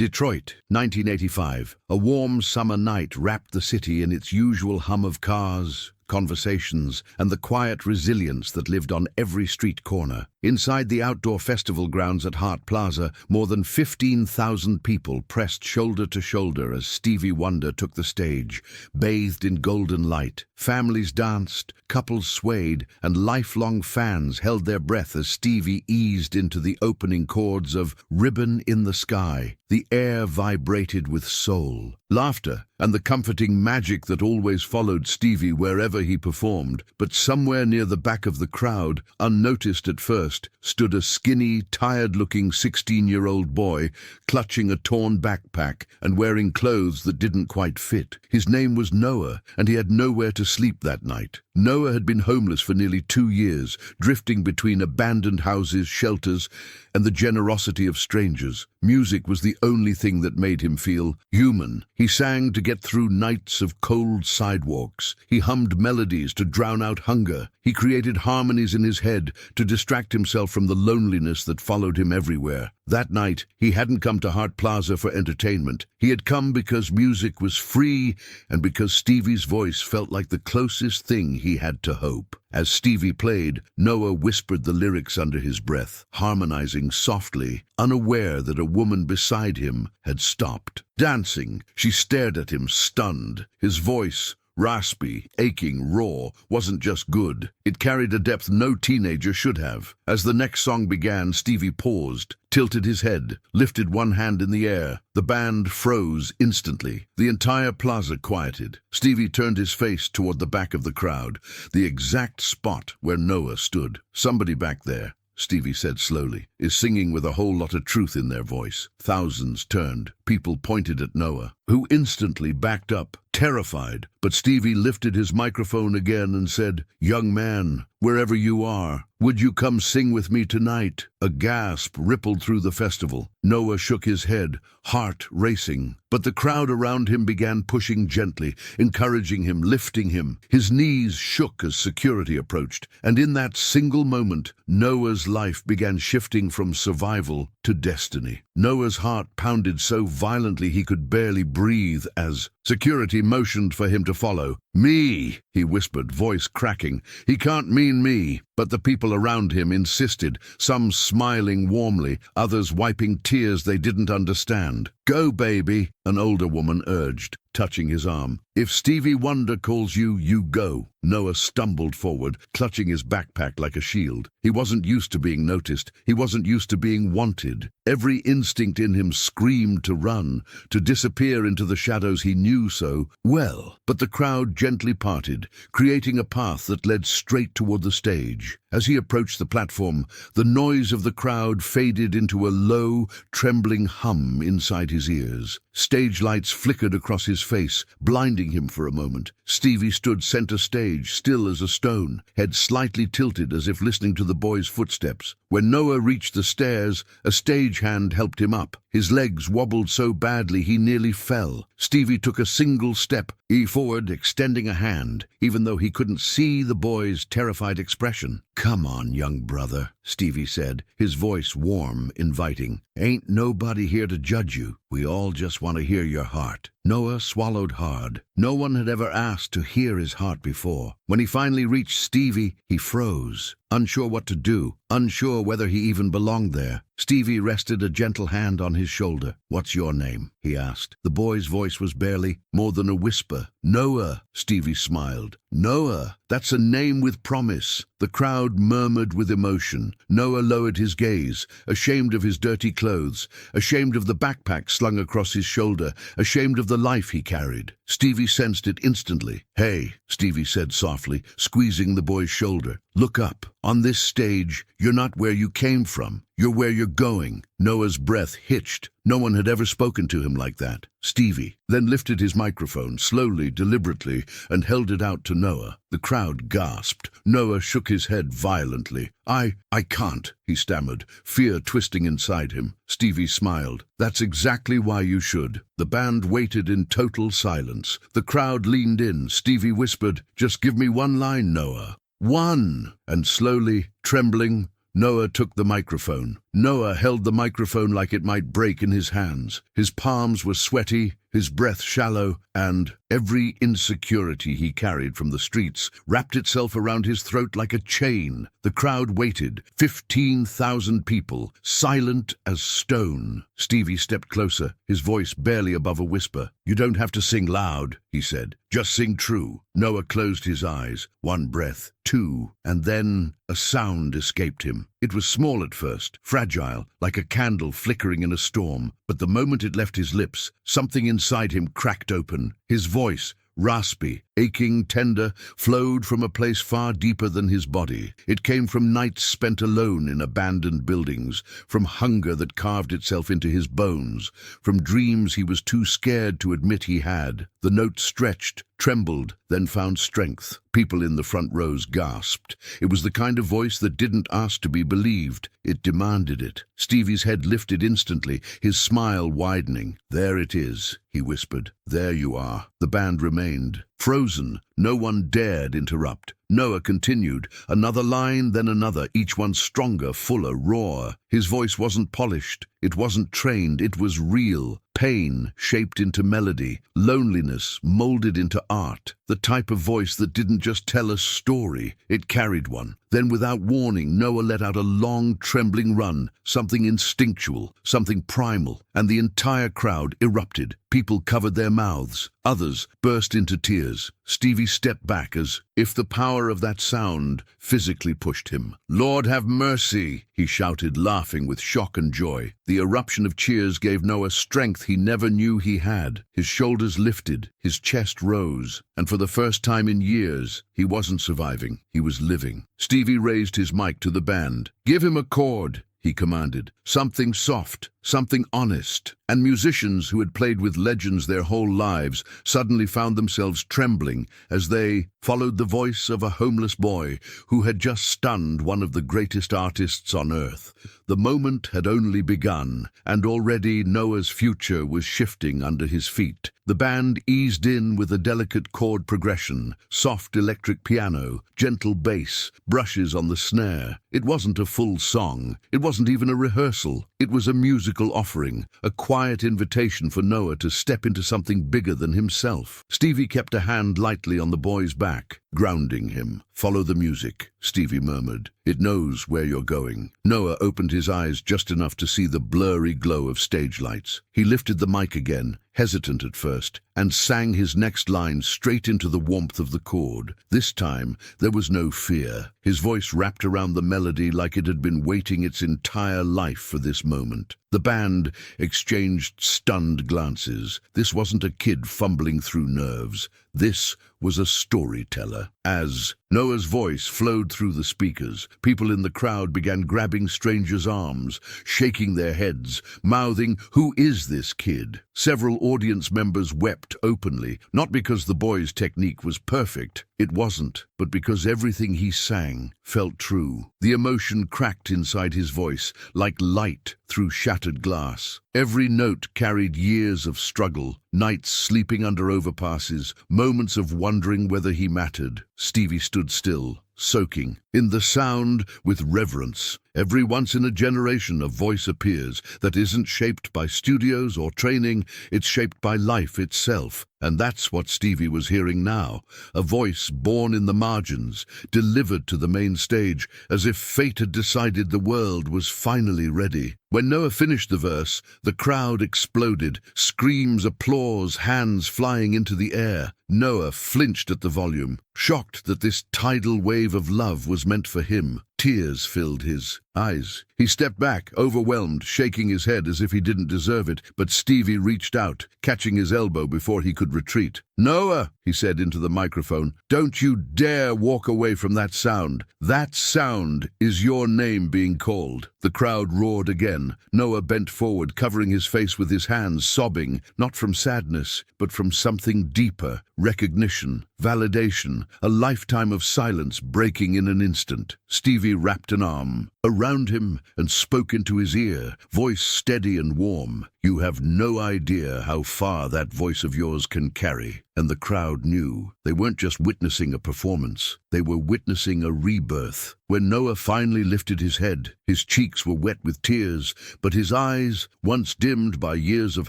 Detroit, 1985. A warm summer night wrapped the city in its usual hum of cars, conversations, and the quiet resilience that lived on every street corner. Inside the outdoor festival grounds at Hart Plaza, more than 15,000 people pressed shoulder to shoulder as Stevie Wonder took the stage, bathed in golden light. Families danced, couples swayed, and lifelong fans held their breath as Stevie eased into the opening chords of Ribbon in the Sky. The air vibrated with soul, laughter, and the comforting magic that always followed Stevie wherever he performed. But somewhere near the back of the crowd, unnoticed at first, stood a skinny, tired-looking 16-year-old boy clutching a torn backpack and wearing clothes that didn't quite fit. His name was Noah, and he had nowhere to sleep that night. Noah had been homeless for nearly 2 years, drifting between abandoned houses, shelters, and the generosity of strangers. Music was the only thing that made him feel human. He sang to get through nights of cold sidewalks. He hummed melodies to drown out hunger. He created harmonies in his head to distract himself from the loneliness that followed him everywhere. That night, he hadn't come to Hart Plaza for entertainment. He had come because music was free and because Stevie's voice felt like the closest thing he had to hope. As Stevie played, Noah whispered the lyrics under his breath, harmonizing softly, unaware that a woman beside him had stopped. Dancing, she stared at him, stunned. His voice, raspy, aching, raw, wasn't just good. It carried a depth no teenager should have. As the next song began, Stevie paused, tilted his head, lifted one hand in the air. The band froze instantly. The entire plaza quieted. Stevie turned his face toward the back of the crowd, the exact spot where Noah stood. "Somebody back there," Stevie said slowly, "is singing with a whole lot of truth in their voice." Thousands turned. People pointed at Noah, who instantly backed up, terrified. But Stevie lifted his microphone again and said, "Young man, wherever you are, would you come sing with me tonight?" A gasp rippled through the festival. Noah shook his head, heart racing. But the crowd around him began pushing gently, encouraging him, lifting him. His knees shook as security approached, and in that single moment, Noah's life began shifting from survival to destiny. Noah's heart pounded so violently he could barely breathe as security motioned for him to follow. "Me," he whispered, voice cracking. "He can't mean me." But the people around him insisted, some smiling warmly, others wiping tears they didn't understand. "Go, baby," an older woman urged, touching his arm. "If Stevie Wonder calls you, you go." Noah stumbled forward, clutching his backpack like a shield. He wasn't used to being noticed. He wasn't used to being wanted. Every instinct in him screamed to run, to disappear into the shadows he knew so well. But the crowd gently parted, creating a path that led straight toward the stage. As he approached the platform, the noise of the crowd faded into a low, trembling hum inside his ears. Stage lights flickered across his face, blinding him for a moment. Stevie stood center stage, still as a stone, head slightly tilted as if listening to the boy's footsteps. When Noah reached the stairs, a stagehand helped him up. His legs wobbled so badly he nearly fell. Stevie took a single step forward, extending a hand, even though he couldn't see the boy's terrified expression. "Come on, young brother," Stevie said, his voice warm, inviting. "Ain't nobody here to judge you. We all just want to hear your heart." Noah swallowed hard. No one had ever asked to hear his heart before. When he finally reached Stevie, he froze, unsure what to do, unsure whether he even belonged there. Stevie rested a gentle hand on his shoulder. "What's your name?" he asked. The boy's voice was barely more than a whisper. "Noah," Stevie smiled. "Noah, that's a name with promise." The crowd murmured with emotion. Noah lowered his gaze, ashamed of his dirty clothes, ashamed of the backpack slung across his shoulder, ashamed of the life he carried. Stevie sensed it instantly. "Hey," Stevie said softly, squeezing the boy's shoulder. "Look up. On this stage, you're not where you came from. You're where you're going." Noah's breath hitched. No one had ever spoken to him like that. Stevie then lifted his microphone, slowly, deliberately, and held it out to Noah. The crowd gasped. Noah shook his head violently. I can't," he stammered, fear twisting inside him. Stevie smiled. "That's exactly why you should." The band waited in total silence. The crowd leaned in. Stevie whispered, "Just give me one line, Noah. One!" And slowly, trembling, Noah took the microphone. Noah held the microphone like it might break in his hands. His palms were sweaty, his breath shallow, and every insecurity he carried from the streets wrapped itself around his throat like a chain. The crowd waited, 15,000 people, silent as stone. Stevie stepped closer, his voice barely above a whisper. "You don't have to sing loud," he said. "Just sing true." Noah closed his eyes. One breath, two, and then a sound escaped him. It was small at first, fragile, like a candle flickering in a storm, but the moment it left his lips, something inside him cracked open. His voice, raspy, aching, tender, flowed from a place far deeper than his body. It came from nights spent alone in abandoned buildings, from hunger that carved itself into his bones, from dreams he was too scared to admit he had. The note stretched, trembled, then found strength. People in the front rows gasped. It was the kind of voice that didn't ask to be believed. It demanded it. Stevie's head lifted instantly, his smile widening. "There it is," he whispered. "There you are." The band remained, frozen. No one dared interrupt. Noah continued, another line, then another, each one stronger, fuller, raw. His voice wasn't polished, it wasn't trained, it was real. Pain shaped into melody, loneliness molded into art. The type of voice that didn't just tell a story, it carried one. Then without warning, Noah let out a long, trembling run, something instinctual, something primal, and the entire crowd erupted. People covered their mouths, others burst into tears. Stevie stepped back as if the power of that sound physically pushed him. "Lord have mercy," he shouted, laughing with shock and joy. The eruption of cheers gave Noah strength he never knew he had. His shoulders lifted, his chest rose, and for the first time in years, he wasn't surviving, he was living. Stevie raised his mic to the band. "Give him a chord," he commanded. "Something soft, something honest." And musicians who had played with legends their whole lives suddenly found themselves trembling as they followed the voice of a homeless boy who had just stunned one of the greatest artists on earth. The moment had only begun, and already Noah's future was shifting under his feet. The band eased in with a delicate chord progression, soft electric piano, gentle bass, brushes on the snare. It wasn't a full song. It wasn't even a rehearsal. It was a musical offering, a quiet invitation for Noah to step into something bigger than himself. Stevie kept a hand lightly on the boy's back, grounding him. "Follow the music," Stevie murmured. "It knows where you're going." Noah opened his eyes just enough to see the blurry glow of stage lights. He lifted the mic again, hesitant at first, and sang his next line straight into the warmth of the chord. This time, there was no fear. His voice wrapped around the melody like it had been waiting its entire life for this moment. The band exchanged stunned glances. This wasn't a kid fumbling through nerves. This was a storyteller. As Noah's voice flowed through the speakers, people in the crowd began grabbing strangers' arms, shaking their heads, mouthing, "Who is this kid?" Several audience members wept openly, not because the boy's technique was perfect. It wasn't, but because everything he sang felt true. The emotion cracked inside his voice, like light through shattered glass. Every note carried years of struggle, nights sleeping under overpasses, moments of wondering whether he mattered. Stevie stood still, soaking in the sound with reverence. Every once in a generation a voice appears that isn't shaped by studios or training, it's shaped by life itself. And that's what Stevie was hearing now, a voice born in the margins, delivered to the main stage, as if fate had decided the world was finally ready. When Noah finished the verse, the crowd exploded, screams, applause, hands flying into the air. Noah flinched at the volume, shocked that this tidal wave of love was meant for him. Tears filled his eyes. He stepped back, overwhelmed, shaking his head as if he didn't deserve it, but Stevie reached out, catching his elbow before he could retreat. "Noah," he said into the microphone, "don't you dare walk away from that sound. That sound is your name being called." The crowd roared again. Noah bent forward, covering his face with his hands, sobbing, not from sadness, but from something deeper, recognition, validation, a lifetime of silence breaking in an instant. Stevie wrapped an arm around him and spoke into his ear, voice steady and warm. "You have no idea how far that voice of yours can carry. and the crowd knew. They weren't just witnessing a performance, they were witnessing a rebirth. When Noah finally lifted his head, his cheeks were wet with tears, but his eyes, once dimmed by years of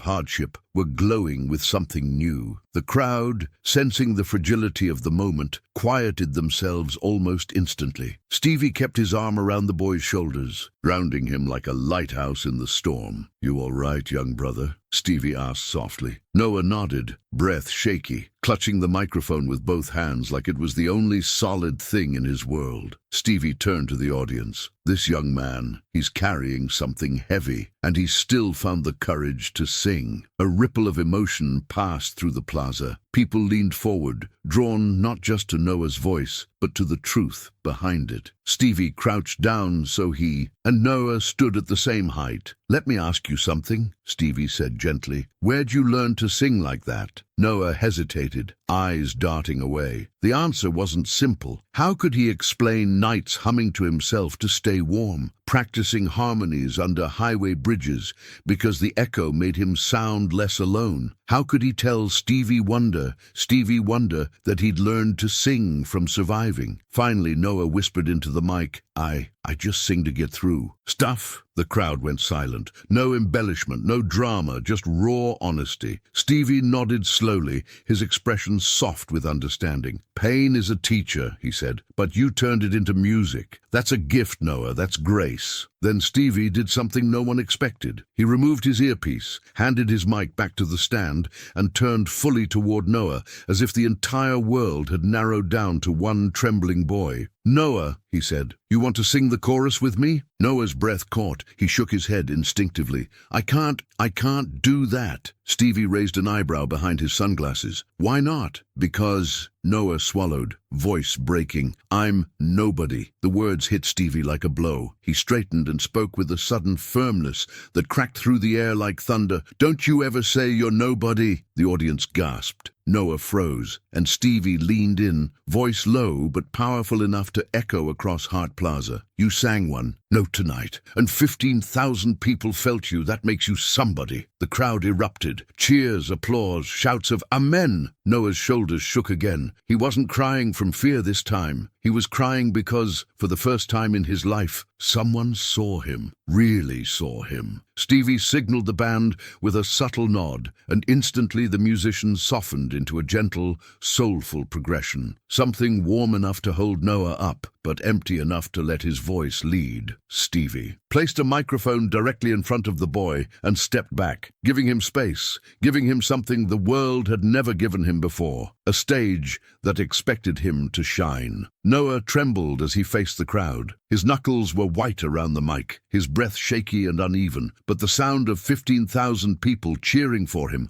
hardship, were glowing with something new. The crowd, sensing the fragility of the moment, quieted themselves almost instantly. Stevie kept his arm around the boy's shoulders, grounding him like a lighthouse in the storm. "You all right, young brother?" Stevie asked softly. Noah nodded, breath shaky, clutching the microphone with both hands like it was the only solid thing in his world. Stevie turned to the audience. "This young man, he's carrying something heavy, and he still found the courage to sing." A ripple of emotion passed through the plaza. People leaned forward, drawn not just to Noah's voice, but to the truth behind it. Stevie crouched down and Noah stood at the same height. "Let me ask you something," Stevie said gently. "Where'd you learn to sing like that?" Noah hesitated, eyes darting away. The answer wasn't simple. How could he explain nights humming to himself to stay warm, practicing harmonies under highway bridges because the echo made him sound less alone? How could he tell Stevie Wonder, that he'd learned to sing from surviving? Finally, Noah whispered into the mic, I just sing to get through." "Stuff!" The crowd went silent. No embellishment, no drama, just raw honesty. Stevie nodded slowly, his expression soft with understanding. "Pain is a teacher," he said, "but you turned it into music. That's a gift, Noah, that's grace." Then Stevie did something no one expected. He removed his earpiece, handed his mic back to the stand, and turned fully toward Noah, as if the entire world had narrowed down to one trembling boy. "Noah," he said, "you want to sing the chorus with me?" Noah's breath caught. He shook his head instinctively. I can't do that." Stevie raised an eyebrow behind his sunglasses. "Why not?" "Because," Noah swallowed, voice breaking, "I'm nobody." The words hit Stevie like a blow. He straightened and spoke with a sudden firmness that cracked through the air like thunder. "Don't you ever say you're nobody." The audience gasped. Noah froze, and Stevie leaned in, voice low but powerful enough to echo across Hart Plaza. "You sang one note tonight, and 15,000 people felt you. That makes you somebody." The crowd erupted. Cheers, applause, shouts of "Amen!" Noah's shoulders shook again. He wasn't crying from fear this time. He was crying because, for the first time in his life, someone saw him, really saw him. Stevie signaled the band with a subtle nod, and instantly the musicians softened into a gentle, soulful progression. Something warm enough to hold Noah up, but empty enough to let his voice lead. Stevie placed a microphone directly in front of the boy and stepped back, giving him space, giving him something the world had never given him before, a stage that expected him to shine. Noah trembled as he faced the crowd. His knuckles were white around the mic, his breath shaky and uneven, but the sound of 15,000 people cheering for him,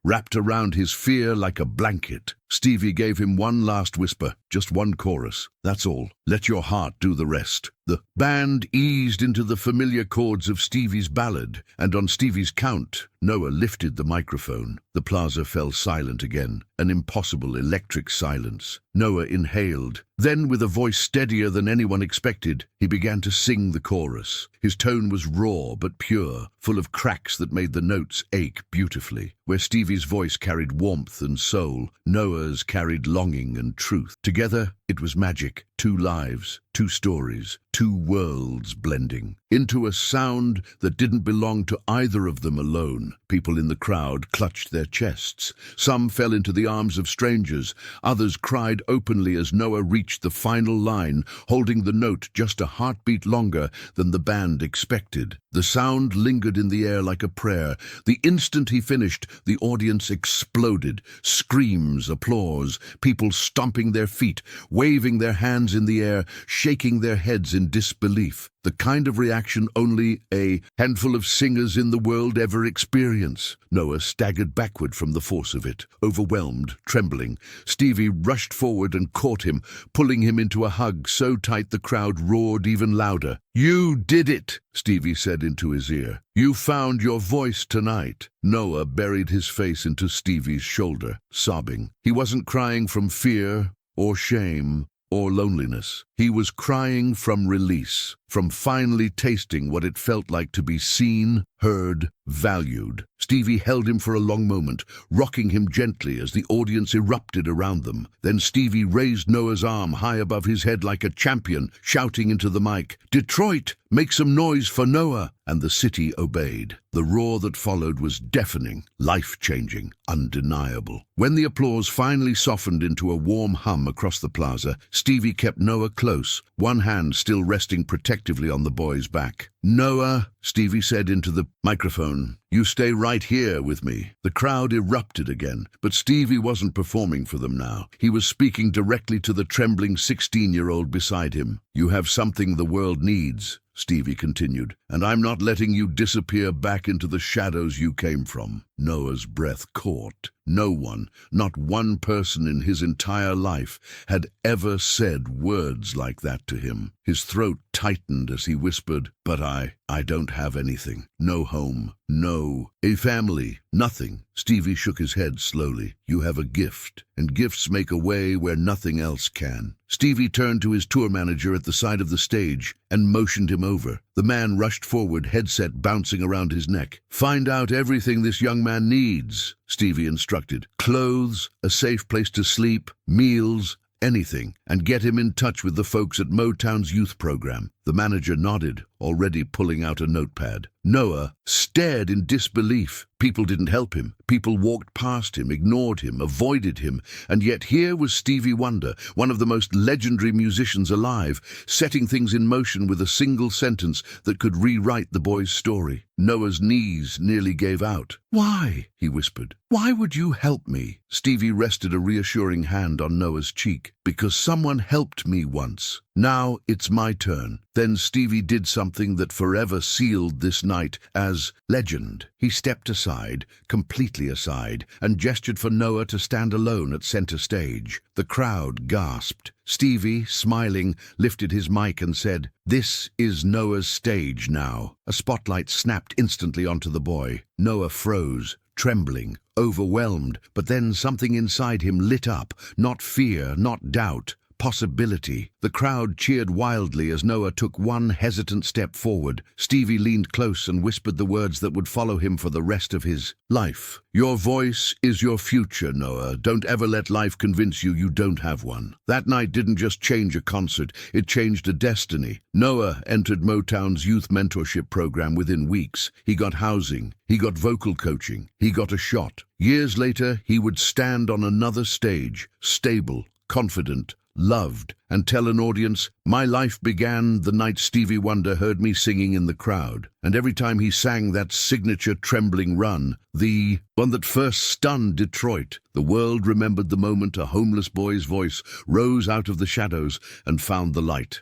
wrapped around his fear like a blanket. Stevie gave him one last whisper, just one chorus. "That's all. Let your heart do the rest." The band eased into the familiar chords of Stevie's ballad, and on Stevie's count, Noah lifted the microphone. The plaza fell silent again, an impossible electric silence. Noah inhaled. Then, with a voice steadier than anyone expected, he began to sing the chorus. His tone was raw but pure, full of cracks that made the notes ache beautifully. Where Stevie's voice carried warmth and soul, Noah's carried longing and truth. Together, it was magic. Two lives, two stories, two worlds blending into a sound that didn't belong to either of them alone. People in the crowd clutched their chests. Some fell into the arms of strangers. Others cried openly as Noah reached the final line, holding the note just a heartbeat longer than the band expected. The sound lingered in the air like a prayer. The instant he finished, the audience exploded. Screams, applause, people stomping their feet, waving their hands in the air, shaking their heads in disbelief. The kind of reaction only a handful of singers in the world ever experience. Noah staggered backward from the force of it, overwhelmed, trembling. Stevie rushed forward and caught him, pulling him into a hug so tight the crowd roared even louder. "You did it," Stevie said into his ear. "You found your voice tonight." Noah buried his face into Stevie's shoulder, sobbing. He wasn't crying from fear or shame or loneliness. He was crying from release, from finally tasting what it felt like to be seen, heard, valued. Stevie held him for a long moment, rocking him gently as the audience erupted around them. Then Stevie raised Noah's arm high above his head like a champion, shouting into the mic, "Detroit, make some noise for Noah!" And the city obeyed. The roar that followed was deafening, life-changing, undeniable. When the applause finally softened into a warm hum across the plaza, Stevie kept Noah close, one hand still resting protectively on the boy's back. "Noah," Stevie said into the microphone, "you stay right here with me." The crowd erupted again, but Stevie wasn't performing for them now. He was speaking directly to the trembling 16-year-old beside him. "You have something the world needs," Stevie continued, "and I'm not letting you disappear back into the shadows you came from." Noah's breath caught. No one, not one person in his entire life, had ever said words like that to him. His throat tightened as he whispered, "But I don't have anything. No home, no, a family, nothing." Stevie shook his head slowly. "You have a gift, and gifts make a way where nothing else can." Stevie turned to his tour manager at the side of the stage and motioned him over. The man rushed forward, headset bouncing around his neck. "Find out everything this young man needs," Stevie instructed. "Clothes, a safe place to sleep, meals, anything, and get him in touch with the folks at Motown's youth program." The manager nodded, already pulling out a notepad. Noah stared in disbelief. People didn't help him. People walked past him, ignored him, avoided him, and yet here was Stevie Wonder, one of the most legendary musicians alive, setting things in motion with a single sentence that could rewrite the boy's story. Noah's knees nearly gave out. "Why?" he whispered. "Why would you help me?" Stevie rested a reassuring hand on Noah's cheek. "Because someone helped me once. Now it's my turn." Then Stevie did something that forever sealed this night as legend. He stepped aside, completely aside, and gestured for Noah to stand alone at center stage. The crowd gasped. Stevie, smiling, lifted his mic and said, "This is Noah's stage now." A spotlight snapped instantly onto the boy. Noah froze, trembling, overwhelmed, but then something inside him lit up, not fear, not doubt, possibility. The crowd cheered wildly as Noah took one hesitant step forward. Stevie leaned close and whispered the words that would follow him for the rest of his life. "Your voice is your future, Noah. Don't ever let life convince you you don't have one." That night didn't just change a concert, it changed a destiny. Noah entered Motown's youth mentorship program within weeks. He got housing, he got vocal coaching, he got a shot. Years later, he would stand on another stage, stable, confident, loved, and tell an audience, "My life began the night Stevie Wonder heard me singing in the crowd." And every time he sang that signature trembling run, the one that first stunned Detroit, the world remembered the moment a homeless boy's voice rose out of the shadows and found the light.